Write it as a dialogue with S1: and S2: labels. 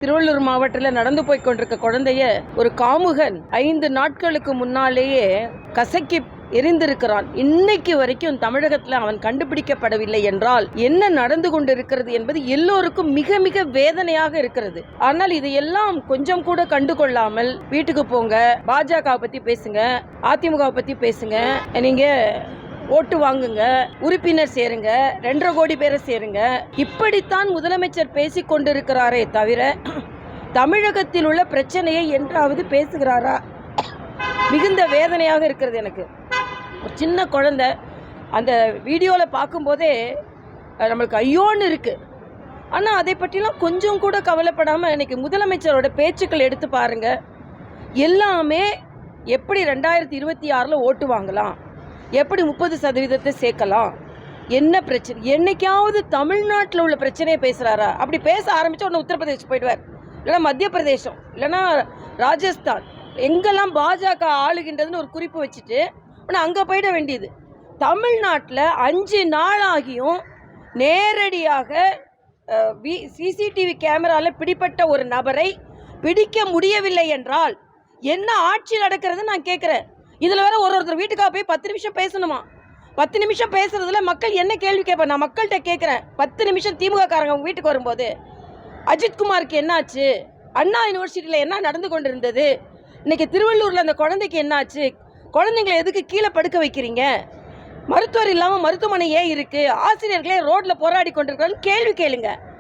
S1: திருவள்ளூர் மாவட்டத்தில் நடந்து போய் கொண்டிருக்க குழந்தைய ஒரு காமுகன் 5 நாட்களுக்கு முன்னாலேயே கசக்கி எரிந்திருக்கிறான். இன்னைக்கு வரைக்கும் தமிழகத்தில் அவன் கண்டுபிடிக்கப்படவில்லை என்றால் என்ன நடந்து கொண்டிருக்கிறது என்பது எல்லோருக்கும் மிக மிக வேதனையாக இருக்கிறது. ஆனால் இதையெல்லாம் கொஞ்சம் கூட கண்டுகொள்ளாமல் வீட்டுக்கு போங்க, பாஜக பத்தி பேசுங்க, அதிமுக பத்தி பேசுங்க, நீங்க ஓட்டு வாங்குங்க, உறுப்பினர் சேருங்க, 2.5 கோடி பேரை சேருங்க, இப்படித்தான் முதலமைச்சர் பேசிக் கொண்டிருக்கிறாரே தவிர தமிழகத்தில் உள்ள பிரச்சனையை என்றாவது பேசுகிறாரா? மிகுந்த வேதனையாக இருக்கிறது எனக்கு. ஒரு சின்ன குழந்தை அந்த வீடியோவில் பார்க்கும்போதே நம்மளுக்கு ஐயோன்னு இருக்கு. ஆனால் அதை பற்றிலாம் கொஞ்சம் கூட கவலைப்படாமல் இன்னைக்கு முதலமைச்சரோட பேச்சுக்கள் எடுத்து பாருங்க. எல்லாமே எப்படி 2026 ஓட்டு வாங்கலாம், எப்படி 30% சேர்க்கலாம், என்ன பிரச்சனை, என்னைக்காவது தமிழ்நாட்டில் உள்ள பிரச்சனையை பேசுகிறாரா? அப்படி பேச ஆரம்பித்தா உடனே உத்தரப்பிரதேசம் போயிடுவார், இல்லைன்னா மத்திய பிரதேசம், இல்லைன்னா ராஜஸ்தான், எங்கெல்லாம் பாஜக ஆளுகின்றதுன்னு ஒரு குறிப்பு வச்சுட்டு ஆனால் அங்கே போயிட வேண்டியது. தமிழ்நாட்டில் 5 நாளாகியும் நேரடியாக சிசிடிவி கேமராவில் பிடிப்பட்ட ஒரு நபரை பிடிக்க முடியவில்லை என்றால் என்ன ஆட்சி நடக்கிறது நான் கேட்குறேன். இதில் வேற ஒருத்தர் வீட்டுக்காக போய் 10 நிமிஷம் பேசணுமா? 10 நிமிஷம் பேசுறதுல மக்கள் என்ன கேள்வி கேட்பேன்? நான் மக்கள்கிட்ட கேட்குறேன். 10 நிமிஷம் திமுக காரங்க அவங்க வீட்டுக்கு வரும்போது அஜித்குமாருக்கு என்னாச்சு, அண்ணா யூனிவர்சிட்டியில் என்ன நடந்து கொண்டு இருந்தது, இன்னைக்கு திருவள்ளூரில் அந்த குழந்தைக்கு என்னாச்சு, குழந்தைங்களை எதுக்கு கீழே படுக்க வைக்கிறீங்க, மருத்துவர் இல்லாமல் மருத்துவமனை ஏன் இருக்குது, ஆசிரியர்களே ரோட்டில் போராடி கொண்டிருக்கிறான்னு கேள்வி கேளுங்க.